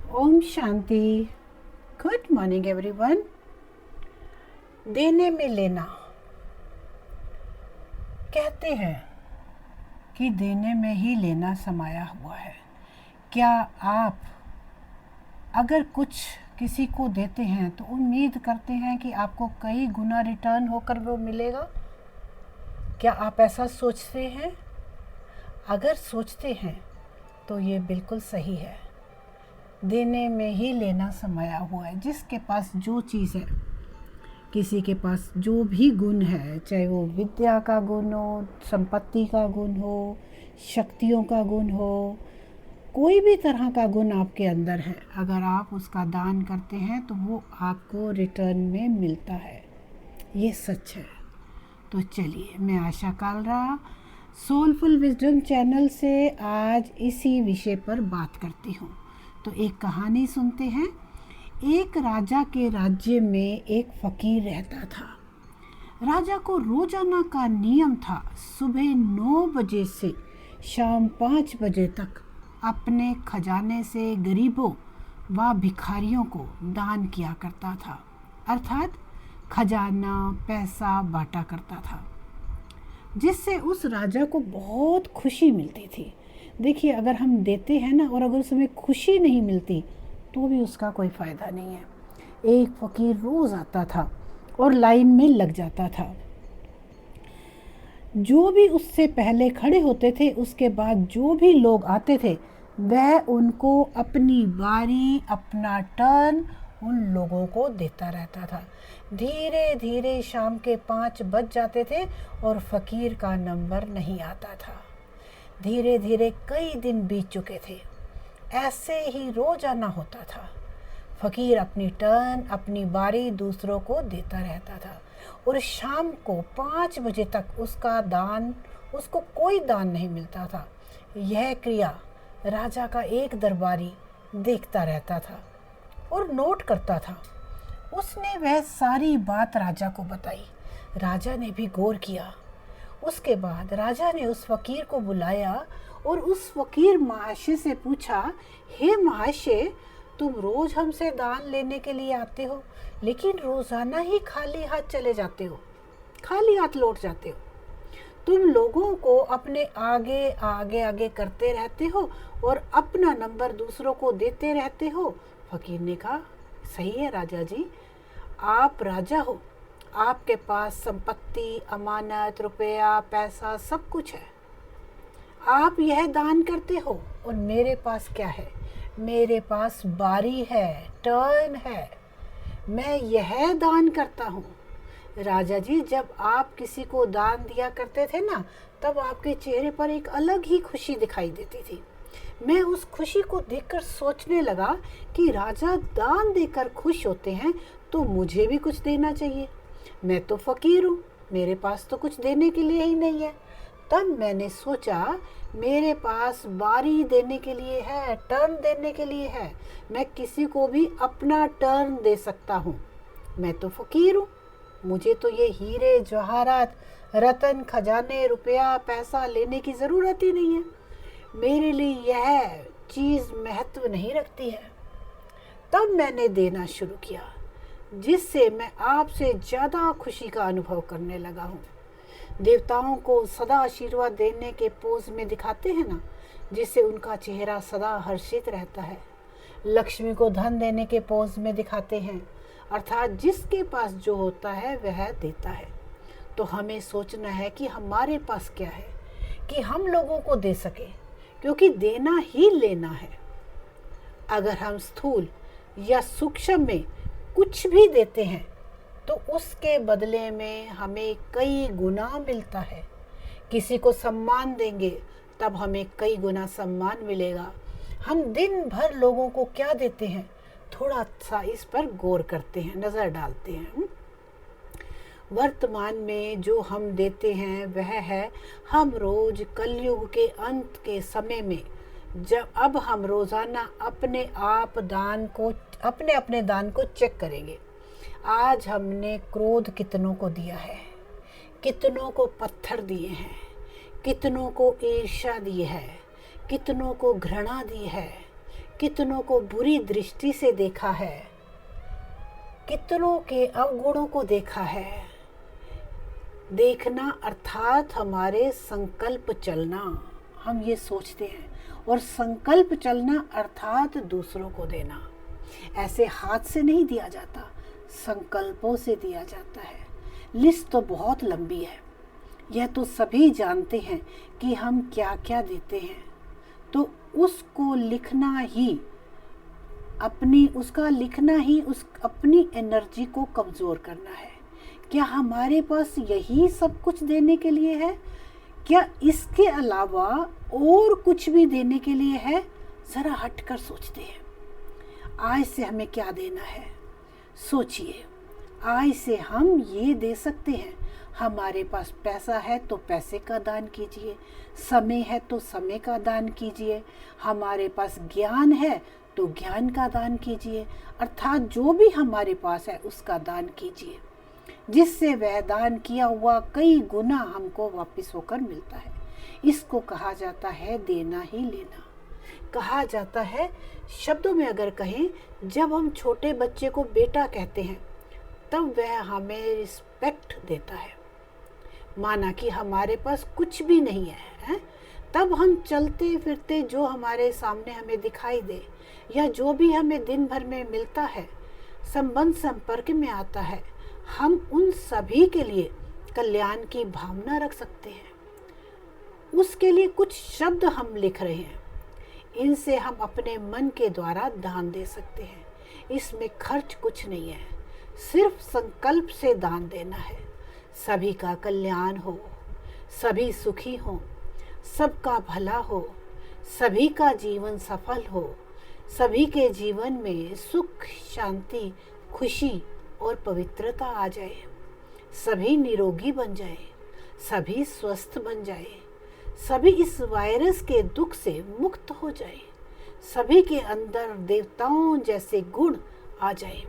ओम शांति। Good morning everyone. देने में लेना कहते हैं कि देने में ही लेना समाया हुआ है। क्या आप अगर कुछ किसी को देते हैं तो उम्मीद करते हैं कि आपको कई गुना रिटर्न होकर वो मिलेगा? क्या आप ऐसा सोचते हैं? अगर सोचते हैं तो ये बिल्कुल सही है। देने में ही लेना समाया हुआ है। जिसके पास जो चीज़ है, किसी के पास जो भी गुण है, चाहे वो विद्या का गुण हो, संपत्ति का गुण हो, शक्तियों का गुण हो, कोई भी तरह का गुण आपके अंदर है, अगर आप उसका दान करते हैं तो वो आपको रिटर्न में मिलता है। ये सच है। तो चलिए, मैं आशा कालरा सोलफुल विजडम चैनल से आज इसी विषय पर बात करती हूँ। तो एक कहानी सुनते हैं। एक राजा के राज्य में एक फकीर रहता था। राजा को रोजाना का नियम था सुबह 9 बजे से शाम 5 बजे तक अपने खजाने से गरीबों व भिखारियों को दान किया करता था, अर्थात खजाना पैसा बांटा करता था, जिससे उस राजा को बहुत खुशी मिलती थी। देखिए, अगर हम देते हैं ना और अगर उसमें खुशी नहीं मिलती तो भी उसका कोई फ़ायदा नहीं है। एक फ़कीर रोज़ आता था और लाइन में लग जाता था। जो भी उससे पहले खड़े होते थे, उसके बाद जो भी लोग आते थे, वह उनको अपनी बारी, अपना टर्न उन लोगों को देता रहता था। धीरे धीरे शाम के 5 बज जाते थे और फ़कीर का नंबर नहीं आता था। धीरे धीरे कई दिन बीत चुके थे। ऐसे ही रोजाना होता था। फ़कीर अपनी टर्न, अपनी बारी दूसरों को देता रहता था और शाम को 5 बजे तक उसको कोई दान नहीं मिलता था। यह क्रिया राजा का एक दरबारी देखता रहता था और नोट करता था। उसने वह सारी बात राजा को बताई। राजा ने भी गौर किया। उसके बाद राजा ने उस फ़कीर को बुलाया और उस फ़कीर महाशय से पूछा, हे महाशय, तुम रोज़ हमसे दान लेने के लिए आते हो, लेकिन रोज़ाना ही खाली हाथ चले जाते हो, खाली हाथ लौट जाते हो। तुम लोगों को अपने आगे आगे आगे करते रहते हो और अपना नंबर दूसरों को देते रहते हो। फ़कीर ने कहा, सही है राजा जी, आप राजा हो, आपके पास संपत्ति, अमानत, रुपया, पैसा सब कुछ है, आप यह दान करते हो और मेरे पास क्या है? मेरे पास बारी है, टर्न है, मैं यह दान करता हूँ। राजा जी, जब आप किसी को दान दिया करते थे ना, तब आपके चेहरे पर एक अलग ही खुशी दिखाई देती थी। मैं उस खुशी को देखकर सोचने लगा कि राजा दान देकर खुश होते हैं तो मुझे भी कुछ देना चाहिए। मैं तो फ़कीर हूँ, मेरे पास तो कुछ देने के लिए ही नहीं है। तब मैंने सोचा, मेरे पास बारी देने के लिए है, टर्न देने के लिए है, मैं किसी को भी अपना टर्न दे सकता हूँ। मैं तो फ़कीर हूँ, मुझे तो ये हीरे जवाहरात, रतन, खजाने, रुपया, पैसा लेने की ज़रूरत ही नहीं है। मेरे लिए यह चीज़ महत्व नहीं रखती है। तब मैंने देना शुरू किया, जिससे मैं आपसे ज़्यादा खुशी का अनुभव करने लगा हूँ। देवताओं को सदा आशीर्वाद देने के पोज में दिखाते हैं ना, जिससे उनका चेहरा सदा हर्षित रहता है। लक्ष्मी को धन देने के पोज में दिखाते हैं, अर्थात जिसके पास जो होता है वह देता है। तो हमें सोचना है कि हमारे पास क्या है कि हम लोगों को दे सके, क्योंकि देना ही लेना है। अगर हम स्थूल या सूक्ष्म में कुछ भी देते हैं तो उसके बदले में हमें कई गुना मिलता है। किसी को सम्मान देंगे तब हमें कई गुना सम्मान मिलेगा। हम दिन भर लोगों को क्या देते हैं, थोड़ा सा इस पर गौर करते हैं, नज़र डालते हैं। वर्तमान में जो हम देते हैं वह है, हम रोज कलयुग के अंत के समय में जब अब हम रोज़ाना अपने अपने दान को चेक करेंगे। आज हमने क्रोध कितनों को दिया है, कितनों को पत्थर दिए हैं, कितनों को ईर्ष्या दी है, कितनों को घृणा दी है, कितनों को बुरी दृष्टि से देखा है, कितनों के अवगुणों को देखा है। देखना अर्थात हमारे संकल्प चलना, हम ये सोचते हैं, और संकल्प चलना अर्थात दूसरों को देना। ऐसे हाथ से नहीं दिया जाता, संकल्पों से दिया जाता है। लिस्ट तो बहुत लंबी है, यह तो सभी जानते हैं कि हम क्या क्या देते हैं, तो उसको लिखना ही अपनी एनर्जी को कमज़ोर करना है। क्या हमारे पास यही सब कुछ देने के लिए है? क्या इसके अलावा और कुछ भी देने के लिए है? ज़रा हटकर सोचते हैं, आज से हमें क्या देना है? सोचिए, आज से हम ये दे सकते हैं। हमारे पास पैसा है तो पैसे का दान कीजिए, समय है तो समय का दान कीजिए, हमारे पास ज्ञान है तो ज्ञान का दान कीजिए, अर्थात जो भी हमारे पास है उसका दान कीजिए, जिससे वह दान किया हुआ कई गुना हमको वापस होकर मिलता है। इसको कहा जाता है देना ही लेना। कहा जाता है, शब्दों में अगर कहें, जब हम छोटे बच्चे को बेटा कहते हैं तब वह हमें रिस्पेक्ट देता है। माना कि हमारे पास कुछ भी नहीं है, तब हम चलते फिरते जो हमारे सामने हमें दिखाई दे या जो भी हमें दिन भर में मिलता है, संबंध संपर्क में आता है, हम उन सभी के लिए कल्याण की भावना रख सकते हैं। उसके लिए कुछ शब्द हम लिख रहे हैं, इनसे हम अपने मन के द्वारा दान दे सकते हैं। इसमें खर्च कुछ नहीं है, सिर्फ संकल्प से दान देना है। सभी का कल्याण हो, सभी सुखी हो, सबका भला हो, सभी का जीवन सफल हो, सभी के जीवन में सुख, शांति, खुशी और पवित्रता आ जाए, सभी निरोगी बन जाए, सभी स्वस्थ बन जाए, सभी इस वायरस के दुख से मुक्त हो जाए, सभी के अंदर देवताओं जैसे गुण आ जाए,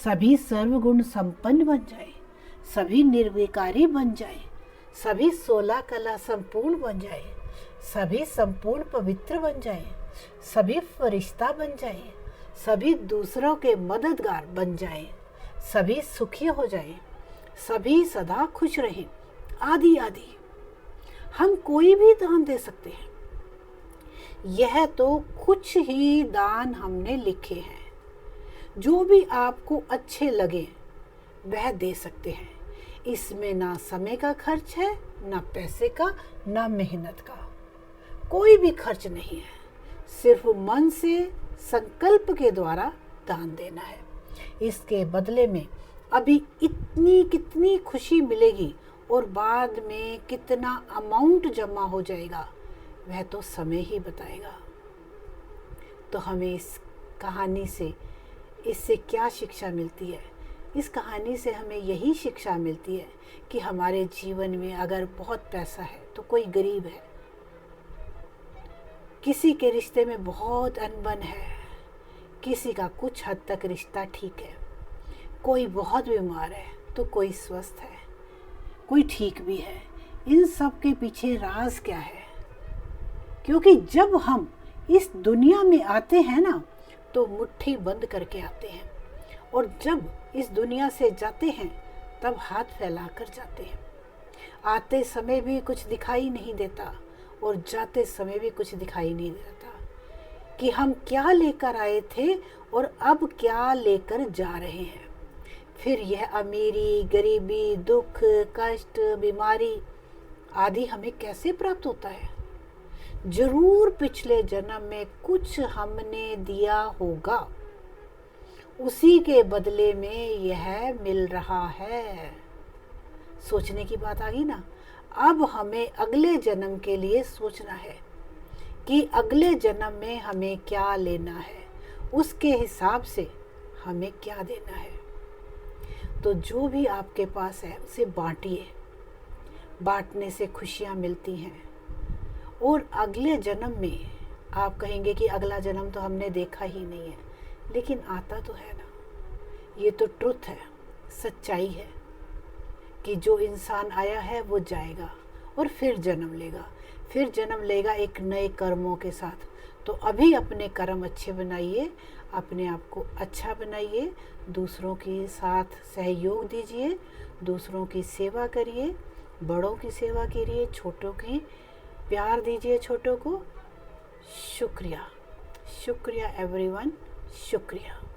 सभी सर्वगुण संपन्न बन जाए, सभी निर्विकारी बन जाए, सभी 16 कला संपूर्ण बन जाए, सभी संपूर्ण पवित्र बन जाए, सभी फरिश्ता बन जाए, सभी दूसरों के मददगार बन जाए, सभी सुखी हो जाए, सभी सदा खुश रहें, आदि आदि। हम कोई भी दान दे सकते हैं। यह तो कुछ ही दान हमने लिखे हैं, जो भी आपको अच्छे लगे वह दे सकते हैं। इसमें ना समय का खर्च है, ना पैसे का, ना मेहनत का, कोई भी खर्च नहीं है। सिर्फ मन से संकल्प के द्वारा दान देना है। इसके बदले में अभी इतनी कितनी खुशी मिलेगी और बाद में कितना अमाउंट जमा हो जाएगा, वह तो समय ही बताएगा। तो हमें इस कहानी से, इससे क्या शिक्षा मिलती है? इस कहानी से हमें यही शिक्षा मिलती है कि हमारे जीवन में अगर बहुत पैसा है तो कोई गरीब है, किसी के रिश्ते में बहुत अनबन है, किसी का कुछ हद तक रिश्ता ठीक है, कोई बहुत बीमार है तो कोई स्वस्थ है, कोई ठीक भी है। इन सब के पीछे राज क्या है? क्योंकि जब हम इस दुनिया में आते हैं ना, तो मुट्ठी बंद करके आते हैं, और जब इस दुनिया से जाते हैं तब हाथ फैला कर जाते हैं। आते समय भी कुछ दिखाई नहीं देता और जाते समय भी कुछ दिखाई नहीं देता कि हम क्या लेकर आए थे और अब क्या लेकर जा रहे हैं। फिर यह अमीरी, गरीबी, दुख, कष्ट, बीमारी आदि हमें कैसे प्राप्त होता है? जरूर पिछले जन्म में कुछ हमने दिया होगा, उसी के बदले में यह मिल रहा है। सोचने की बात आ गई ना। अब हमें अगले जन्म के लिए सोचना है कि अगले जन्म में हमें क्या लेना है, उसके हिसाब से हमें क्या देना है। तो जो भी आपके पास है उसे बांटिए। बांटने से खुशियाँ मिलती हैं, और अगले जन्म में आप कहेंगे कि अगला जन्म तो हमने देखा ही नहीं है, लेकिन आता तो है ना। ये तो ट्रुथ है, सच्चाई है कि जो इंसान आया है वो जाएगा और फिर जन्म लेगा, फिर जन्म लेगा एक नए कर्मों के साथ। तो अभी अपने कर्म अच्छे बनाइए, अपने आप को अच्छा बनाइए, दूसरों के साथ सहयोग दीजिए, दूसरों की सेवा करिए, बड़ों की सेवा करिए, छोटों की प्यार दीजिए, छोटों को। शुक्रिया, शुक्रिया एवरीवन, शुक्रिया।